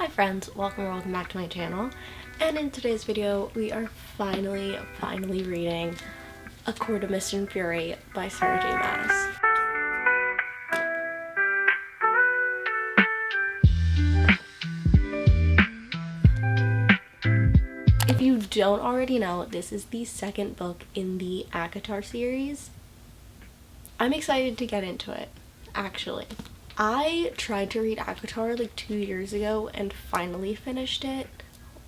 Hi friends, welcome back to my channel, and in today's video we are finally reading A Court of Mist and Fury by Sarah J. Maas. If you don't already know, this is the second book in the ACOTAR series. I'm excited to get into it, actually. I tried to read ACOTAR like 2 years ago and finally finished it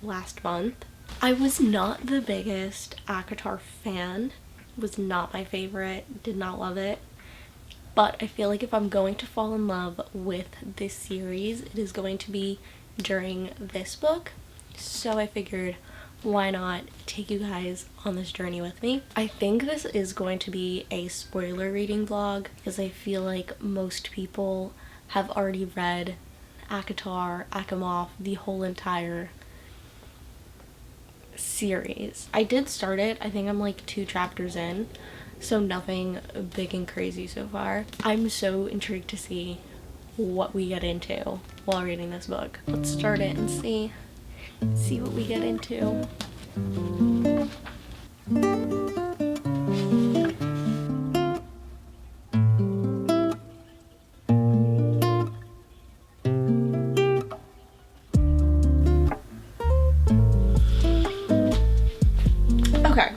last month. I was not the biggest ACOTAR fan. It was not my favorite, did not love it. But I feel like if I'm going to fall in love with this series, it is going to be during this book. So I figured, why not take you guys on this journey with me? I think this is going to be a spoiler reading vlog because I feel like most people have already read ACOTAR, ACOMAF, the whole entire series. I did start it. I think I'm like 2 chapters in, so nothing big and crazy so far. I'm so intrigued to see what we get into while reading this book. Let's start it and see what we get into. Okay.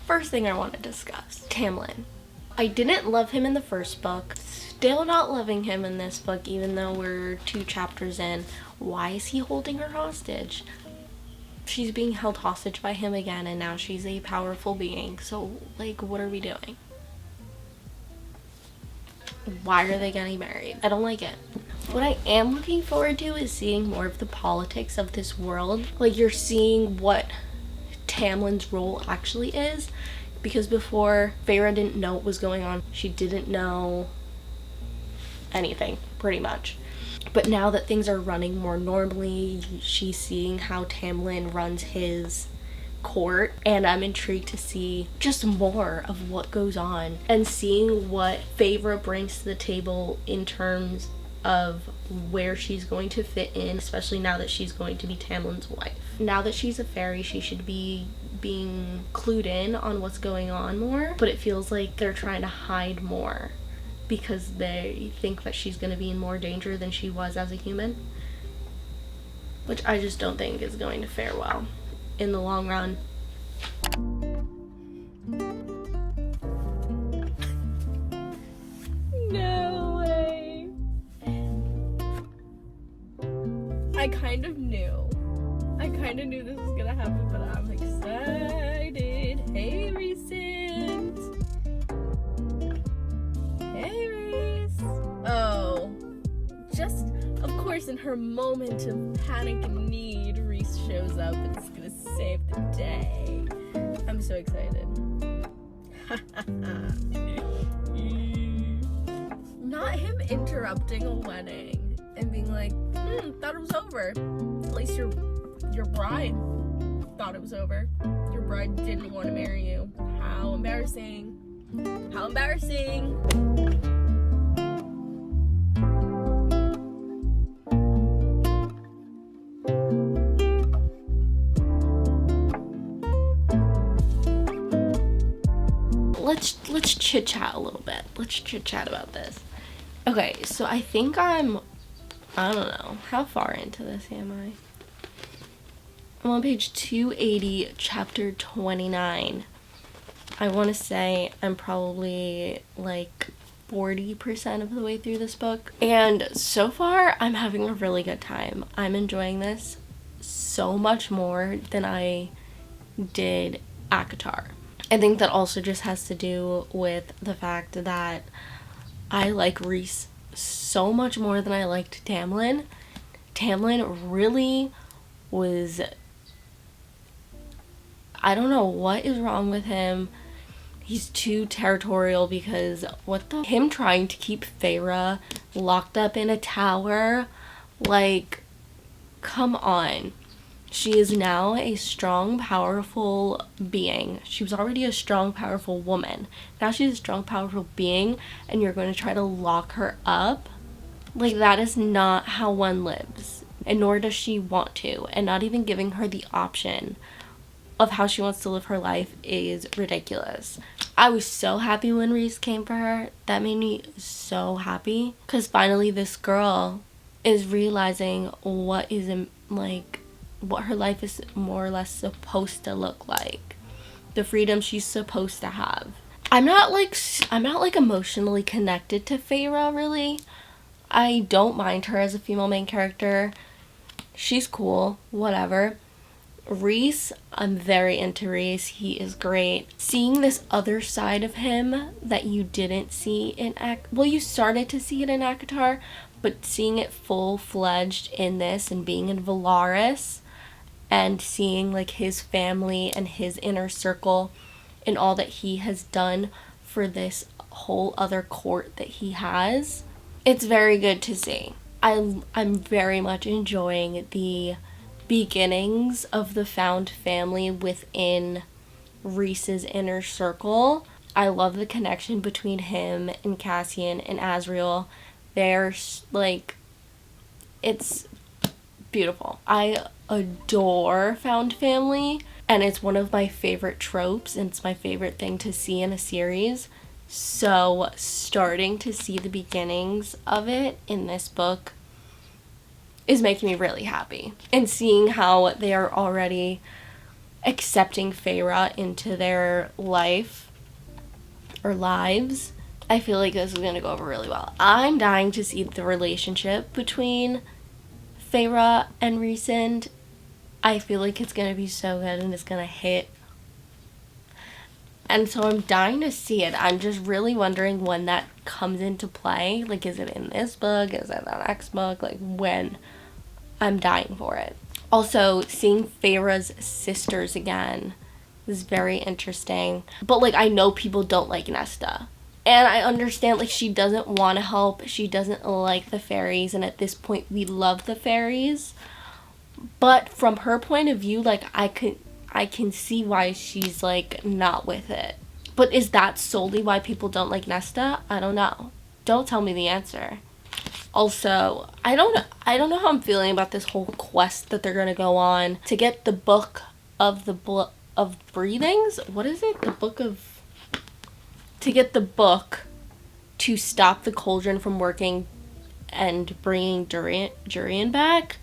First thing I want to discuss, Tamlin. I didn't love him in the first book. Still not loving him in this book, even though we're 2 chapters in. Why is he holding her hostage? She's being held hostage by him again, and now she's a powerful being. So, like, what are we doing? Why are they getting married? I don't like it. What I am looking forward to is seeing more of the politics of this world. Like, you're seeing what Tamlin's role actually is. Because before, Feyre didn't know what was going on. She didn't know anything, pretty much. But now that things are running more normally, she's seeing how Tamlin runs his court, and I'm intrigued to see just more of what goes on and seeing what Feyre brings to the table in terms of where she's going to fit in, especially now that she's going to be Tamlin's wife. Now that she's a fairy, she should be being clued in on what's going on more, but it feels like they're trying to hide more because they think that she's going to be in more danger than she was as a human, which I just don't think is going to fare well in the long run. No way. I kind of knew this was gonna happen, but I'm excited. Hey, Recent. Hey, Reese. Oh, just, of course, in her moment of panic and need, Reese shows up and is gonna save the day. I'm so excited. Not him interrupting a wedding and being like, thought it was over. At least your bride thought it was over. Your bride didn't want to marry you. How embarrassing. How embarrassing. Let's chit chat a little bit. Let's chit chat about this. Okay, so I think I don't know, how far into this am I? I'm on page 280, chapter 29. I want to say I'm probably like 40% of the way through this book. And so far, I'm having a really good time. I'm enjoying this so much more than I did ACOTAR. I think that also just has to do with the fact that I like Reese so much more than I liked Tamlin. Tamlin really was... I don't know what is wrong with him. He's too territorial because him trying to keep Feyre locked up in a tower, like, come on. She is now a strong, powerful being. She was already a strong, powerful woman. Now she's a strong, powerful being, and you're going to try to lock her up? Like, that is not how one lives, and nor does she want to, and not even giving her the option of how she wants to live her life is ridiculous. I was so happy when Reese came for her. That made me so happy, because finally this girl is realizing what is, like, what her life is more or less supposed to look like, the freedom she's supposed to have. I'm not like emotionally connected to Feyre, really. I don't mind her as a female main character. She's cool, whatever. Reese, I'm very into Reese. He is great. Seeing this other side of him that you didn't see in you started to see it in ACOTAR, but seeing it full-fledged in this and being in Valaris and seeing like his family and his inner circle and all that he has done for this whole other court that he has, it's very good to see. I'm very much enjoying the beginnings of the found family within Reese's inner circle. I love the connection between him and Cassian and Azriel. They're like, it's beautiful. I adore found family, and it's one of my favorite tropes, and it's my favorite thing to see in a series. So starting to see the beginnings of it in this book is making me really happy. And seeing how they are already accepting Feyre into their life or lives, I feel like this is going to go over really well. I'm dying to see the relationship between Feyre and Rhysand. I feel like it's going to be so good and it's going to hit. And so I'm dying to see it. I'm just really wondering when that comes into play. Like, is it in this book? Is it the next book? Like, when? I'm dying for it. Also, seeing Feyre's sisters again is very interesting. But, like, I know people don't like Nesta. And I understand, like, she doesn't want to help. She doesn't like the fairies. And at this point, we love the fairies. But from her point of view, like, I can see why she's, like, not with it. But is that solely why people don't like Nesta? I don't know. Don't tell me the answer. Also, I don't know how I'm feeling about this whole quest that they're going to go on to get the book of breathings. What is it? To get the book to stop the cauldron from working and bringing Durian back.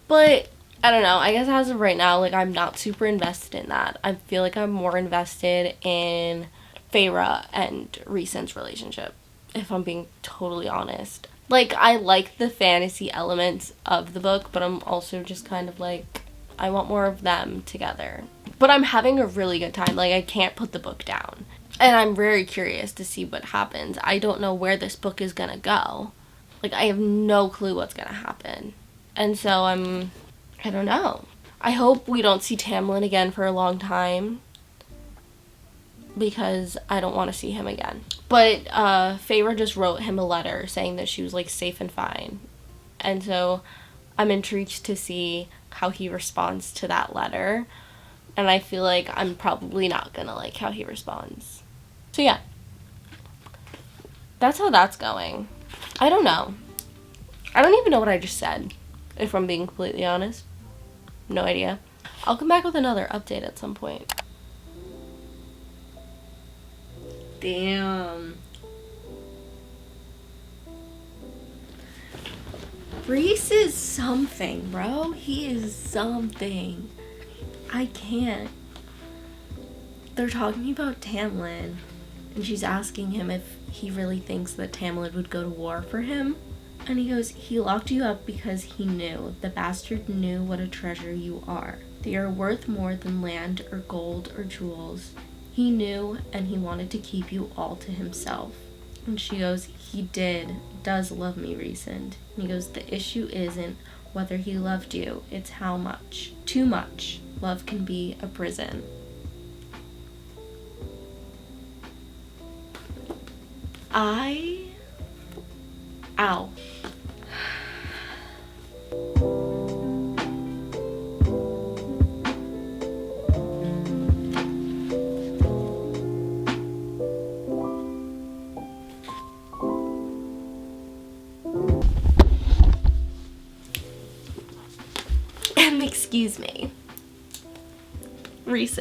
But I don't know. I guess as of right now, like, I'm not super invested in that. I feel like I'm more invested in Feyre and Rhysand's relationship, if I'm being totally honest. Like, I like the fantasy elements of the book, but I'm also just kind of like, I want more of them together. But I'm having a really good time. Like, I can't put the book down. And I'm very curious to see what happens. I don't know where this book is gonna go. Like, I have no clue what's gonna happen. And so I don't know. I hope we don't see Tamlin again for a long time, because I don't want to see him again. But Feyre just wrote him a letter saying that she was, like, safe and fine. And so I'm intrigued to see how he responds to that letter. And I feel like I'm probably not gonna like how he responds. So yeah. That's how that's going. I don't know. I don't even know what I just said, if I'm being completely honest. No idea. I'll come back with another update at some point. Damn. Reese is something, bro. He is something. I can't. They're talking about Tamlin, and she's asking him if he really thinks that Tamlin would go to war for him. And he goes, he locked you up because he knew, the bastard knew what a treasure you are. That you're worth more than land or gold or jewels. He knew, and he wanted to keep you all to himself. And she goes, he does love me, Rhysand. And he goes, the issue isn't whether he loved you, it's how much. Too much. Love can be a prison. Ow. Excuse me. Reese,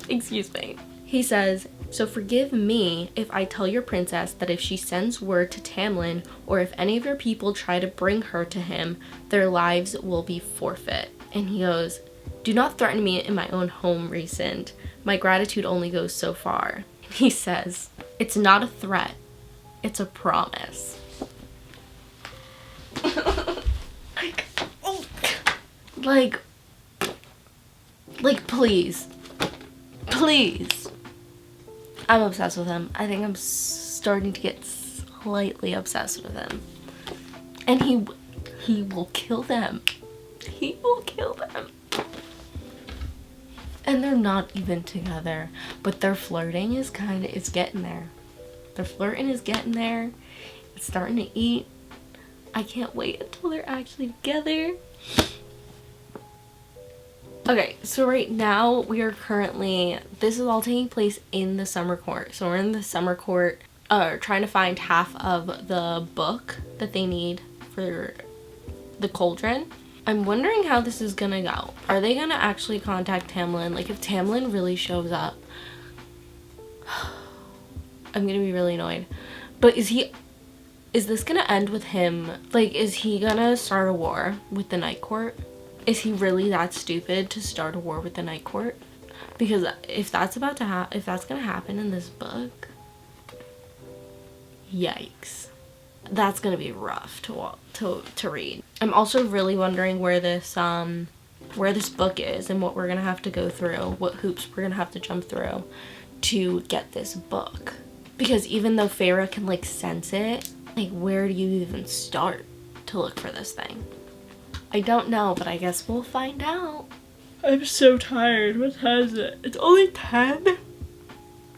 excuse me. He says, so forgive me if I tell your princess that if she sends word to Tamlin, or if any of your people try to bring her to him, their lives will be forfeit. And he goes, do not threaten me in my own home, Reese. My gratitude only goes so far. He says, it's not a threat, it's a promise. Like, please. I'm obsessed with him. I think I'm starting to get slightly obsessed with him. And he will kill them. He will kill them. And they're not even together, but their flirting is it's getting there. Their flirting is getting there. It's starting to eat. I can't wait until they're actually together. Okay, so right now we are currently, this is all taking place in the summer court. So we're in the summer court, trying to find half of the book that they need for the cauldron. I'm wondering how this is gonna go. Are they gonna actually contact Tamlin? Like, if Tamlin really shows up, I'm gonna be really annoyed. But is this gonna end with him? Like, is he gonna start a war with the Night Court? Is he really that stupid to start a war with the Night Court? Because if that's about to if that's gonna happen in this book, yikes. That's gonna be rough to read. I'm also really wondering where this book is and what we're gonna have to go through, what hoops we're gonna have to jump through to get this book. Because even though Feyre can like sense it, like, where do you even start to look for this thing? I don't know, but I guess we'll find out. I'm so tired. What time is it? It's only 10?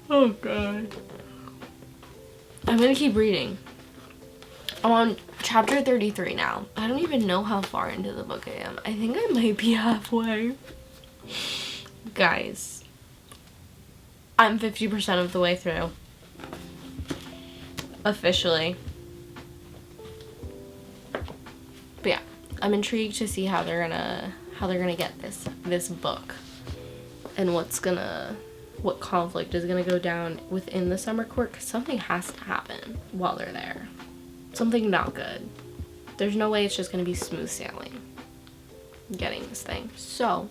Oh god. I'm gonna keep reading. I'm on chapter 33 now. I don't even know how far into the book I am. I think I might be halfway. Guys, I'm 50% of the way through. Officially. But yeah, I'm intrigued to see how they're gonna get this book, and what conflict is gonna go down within the summer court, because something has to happen while they're there. Something not good. There's no way it's just gonna be smooth sailing getting this thing. So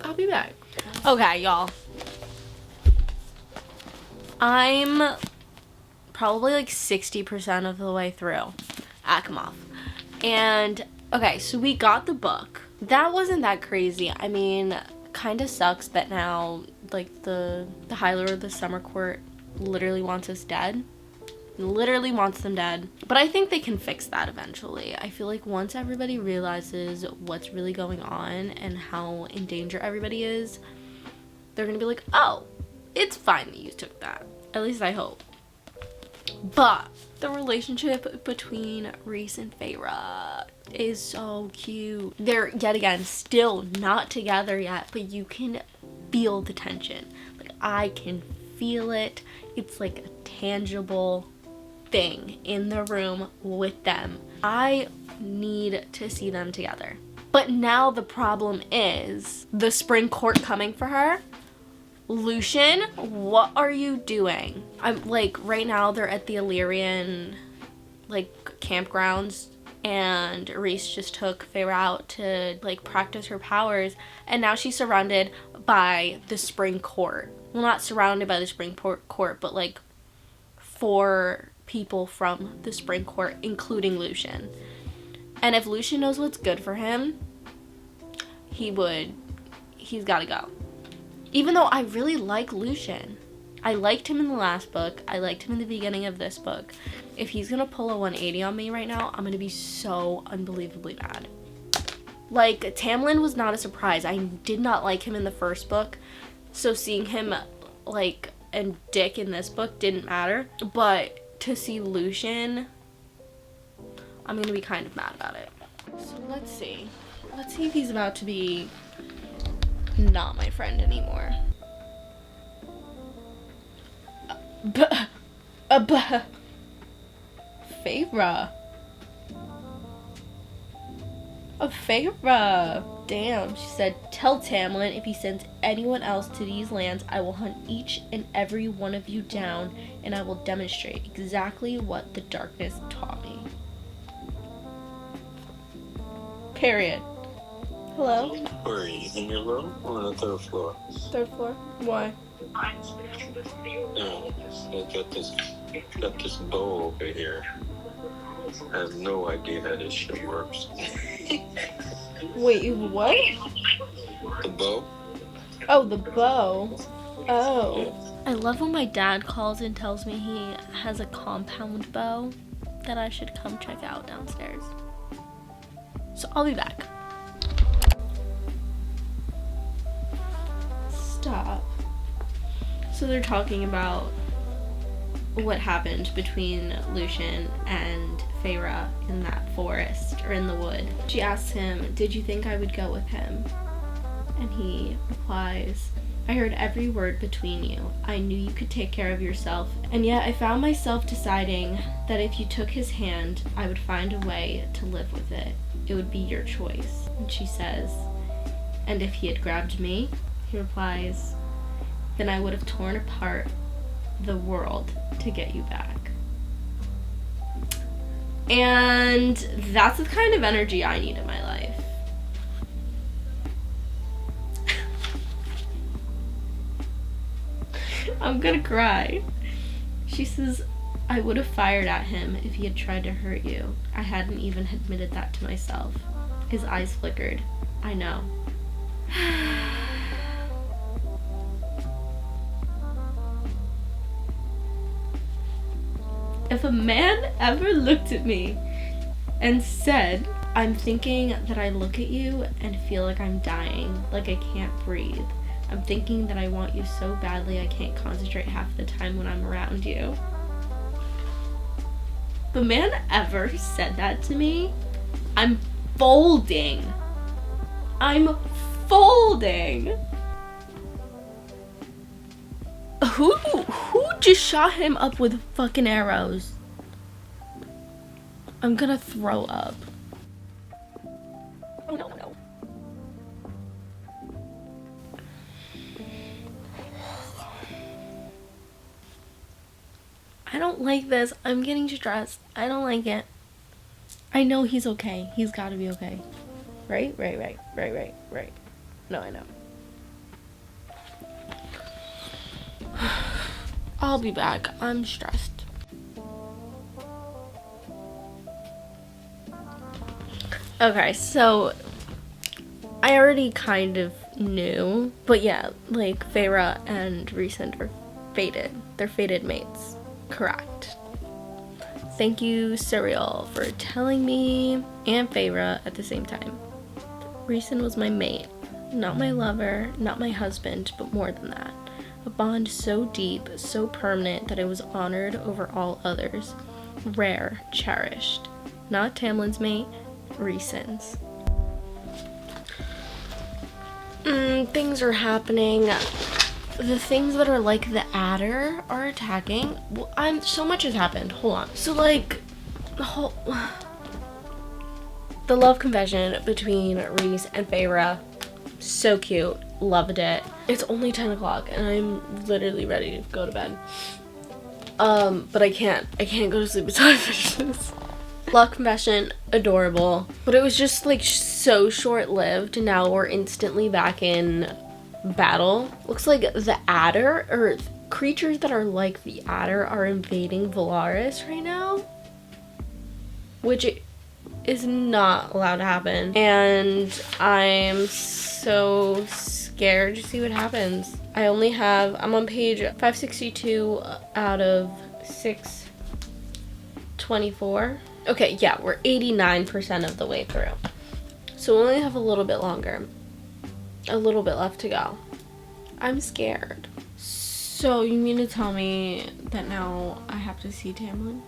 I'll be back. Okay, y'all. I'm probably like 60% of the way through ACOMAF. And okay, so we got the book. That wasn't that crazy. I mean, kind of sucks that now like the High Lord of the Summer Court literally wants us dead. Literally wants them dead. But I think they can fix that eventually. I feel like once everybody realizes what's really going on and how in danger everybody is, they're gonna be like, oh, it's fine that you took that. At least I hope. But the relationship between Reese and Feyre is so cute. They're, yet again, still not together yet, but you can feel the tension. Like, I can feel it. It's like a tangible thing in the room with them. I need to see them together. But now the problem is the spring court coming for her. Lucian, what are you doing? I'm like, right now they're at the Illyrian like campgrounds, and Reese just took Feyre out to like practice her powers, and now she's surrounded by the spring court. Well, not surrounded by the spring court, but like 4 people from the spring court, including Lucian. And if Lucian knows what's good for him, he's gotta go. Even though I really like Lucian. I liked him in the last book. I liked him in the beginning of this book. If he's gonna pull a 180 on me right now, I'm gonna be so unbelievably mad. Like, Tamlin was not a surprise. I did not like him in the first book. So seeing him, like, and Dick in this book didn't matter. But to see Lucian, I'm gonna be kind of mad about it. So let's see. Let's see if he's about to be not my friend anymore. Feyre. A Feyre. Damn. She said, tell Tamlin if he sends anyone else to these lands, I will hunt each and every one of you down, and I will demonstrate exactly what the darkness taught me. Period. Hello? Where are you? In your room or on the third floor? Third floor. Why? No, I got this bow over here. I have no idea how this shit works. Wait, you what? The bow? Oh, the bow. Oh. I love when my dad calls and tells me he has a compound bow that I should come check out downstairs. So I'll be back. Stop. So they're talking about what happened between Lucien and Feyre in that forest or in the wood. She asks him, did you think I would go with him? And he replies, I heard every word between you. I knew you could take care of yourself, and yet I found myself deciding that if you took his hand, I would find a way to live with it. It would be your choice. And she says, and if he had grabbed me? He replies, then I would have torn apart the world to get you back. And that's the kind of energy I need in my life. I'm gonna cry. She says, I would have fired at him if he had tried to hurt you. I hadn't even admitted that to myself. His eyes flickered. I know. If a man ever looked at me and said, I'm thinking that I look at you and feel like I'm dying, like I can't breathe. I'm thinking that I want you so badly I can't concentrate half the time when I'm around you. If a man ever said that to me, I'm folding. I'm folding. Who just shot him up with fucking arrows? I'm gonna throw up. Oh no. I don't like this. I'm getting stressed. I don't like it. I know he's okay. He's gotta be okay. Right? Right. No, I know. I'll be back. I'm stressed. Okay, so I already kind of knew, but yeah, like Feyre and Rhysand are fated. They're fated mates. Correct. Thank you, Cereal, for telling me, and Feyre at the same time. Rhysand was my mate, not my lover, not my husband, but more than that. A bond so deep, so permanent that it was honored over all others. Rare, cherished. Not Tamlin's mate, Rhysand's. Things are happening. The things that are like the adder are attacking. Well, so much has happened. Hold on. So like, the love confession between Rhys and Feyre, so cute. Loved it. It's only 10 o'clock and I'm literally ready to go to bed. But I can't go to sleep until I finish this. Love confession, adorable. But it was just like so short-lived. Now we're instantly back in battle. Looks like the adder, or creatures that are like the adder, are invading Valaris right now. Which is not allowed to happen. And I'm so scared to see what happens. I'm on page 562 out of 624. Okay, yeah, we're 89% of the way through. So we only have a little bit longer. A little bit left to go. I'm scared. So you mean to tell me that now I have to see Tamlin?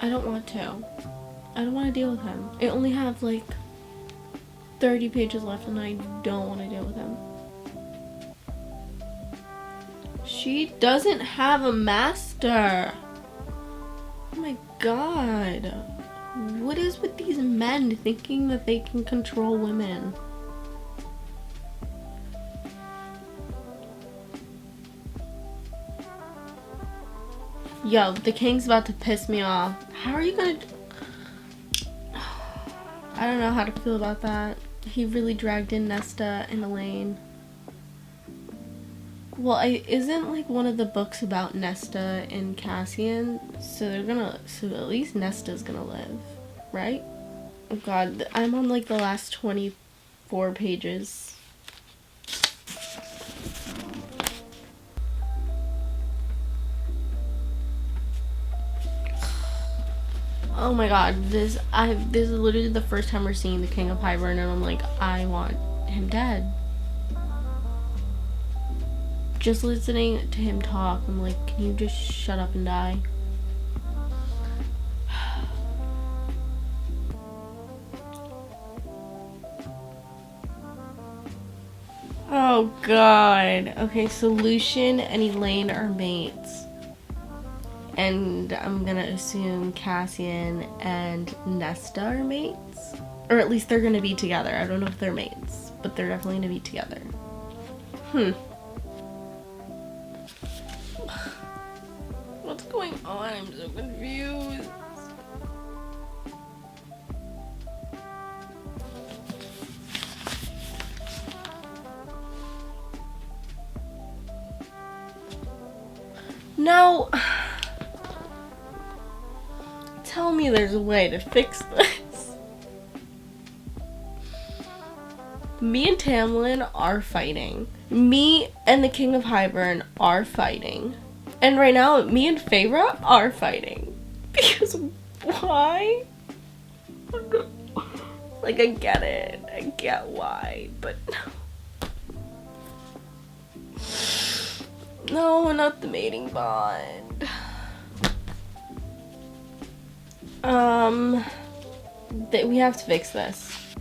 I don't want to. I don't want to deal with him. I only have like 30 pages left and I don't want to deal with him. She doesn't have a master. Oh my god. What is with these men thinking that they can control women? Yo, the king's about to piss me off. How are you gonna... I don't know how to feel about that. He really dragged in Nesta and Elaine. Well, isn't like one of the books about Nesta and Cassian? So at least Nesta's gonna live, right? Oh god, I'm on like the last 24 pages. Oh my god, this is literally the first time we're seeing the King of Hybern, and I'm like, I want him dead. Just listening to him talk, I'm like, can you just shut up and die? Oh god. Okay, so Lucian and Elaine are mates. And I'm gonna assume Cassian and Nesta are mates. Or at least they're gonna be together. I don't know if they're mates, but they're definitely gonna be together. What's going on? I'm so confused. Now, tell me there's a way to fix this. Me and Tamlin are fighting. Me and the King of Hybern are fighting. And right now, me and Feyre are fighting. Because why? Like, I get it. I get why, but no, not the mating bond. We have to fix this.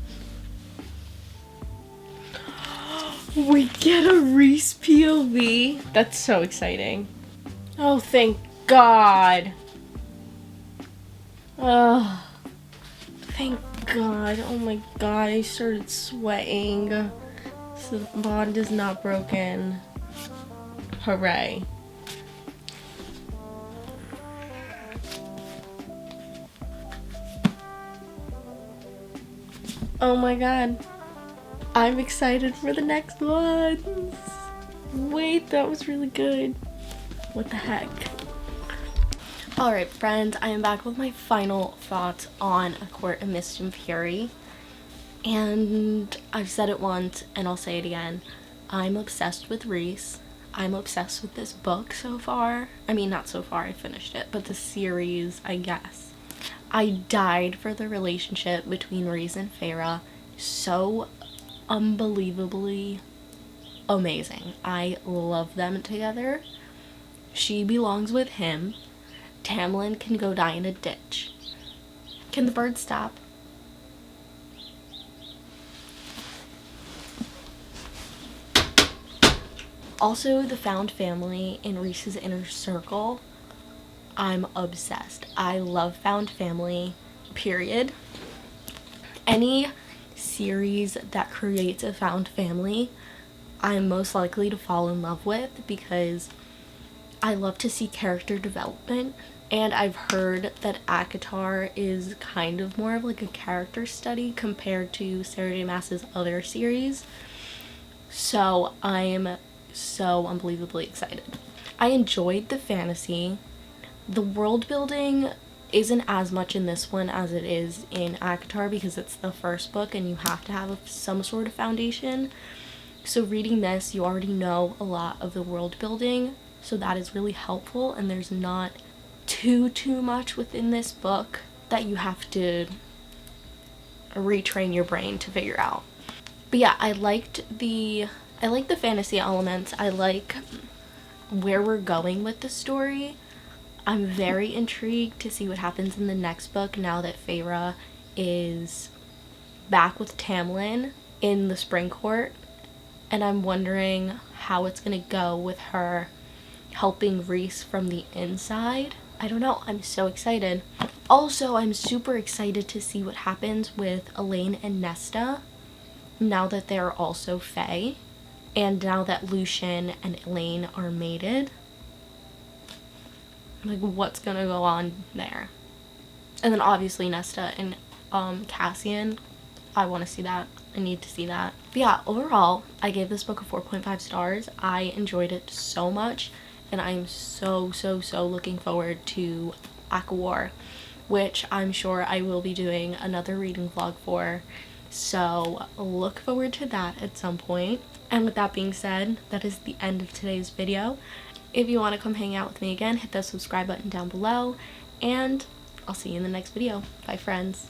We get a Rhys POV. That's so exciting. Oh, thank God. Oh, thank God. Oh my God, I started sweating. So the bond is not broken. Hooray. Oh my god. I'm excited for the next ones. Wait, that was really good. What the heck? Alright friends, I am back with my final thoughts on A Court of Mist and Fury. And I've said it once and I'll say it again. I'm obsessed with Rhys. I'm obsessed with this book so far. I mean, not so far, I finished it, but the series, I guess. I died for the relationship between Rhys and Feyre. So unbelievably amazing. I love them together. She belongs with him. Tamlin can go die in a ditch. Can the bird stop? Also, the found family in Rhys's inner circle. I'm obsessed. I love found family, period. Any series that creates a found family, I'm most likely to fall in love with because I love to see character development. And I've heard that ACOTAR is kind of more of like a character study compared to Sarah J. Maas's other series. So I'm so unbelievably excited. I enjoyed the fantasy. The world building isn't as much in this one as it is in ACOTAR because it's the first book and you have to have some sort of foundation. So reading this, you already know a lot of the world building, so that is really helpful, and there's not too much within this book that you have to retrain your brain to figure out. But yeah, I like the fantasy elements. I like where we're going with the story. I'm very intrigued to see what happens in the next book now that Feyre is back with Tamlin in the Spring Court. And I'm wondering how it's gonna go with her helping Rhys from the inside. I don't know, I'm so excited. Also, I'm super excited to see what happens with Elaine and Nesta now that they're also Fae, and now that Lucian and Elaine are mated. Like, what's gonna go on there? And then obviously Nesta and Cassian, I want to see that. I need to see that. But yeah, overall, I gave this book a 4.5 stars. I enjoyed it so much, and I'm so looking forward to ACOWAR, which I'm sure I will be doing another reading vlog for. So look forward to that at some point. And with that being said, that is the end of today's video. If you want to come hang out with me again, hit that subscribe button down below, and I'll see you in the next video. Bye, friends.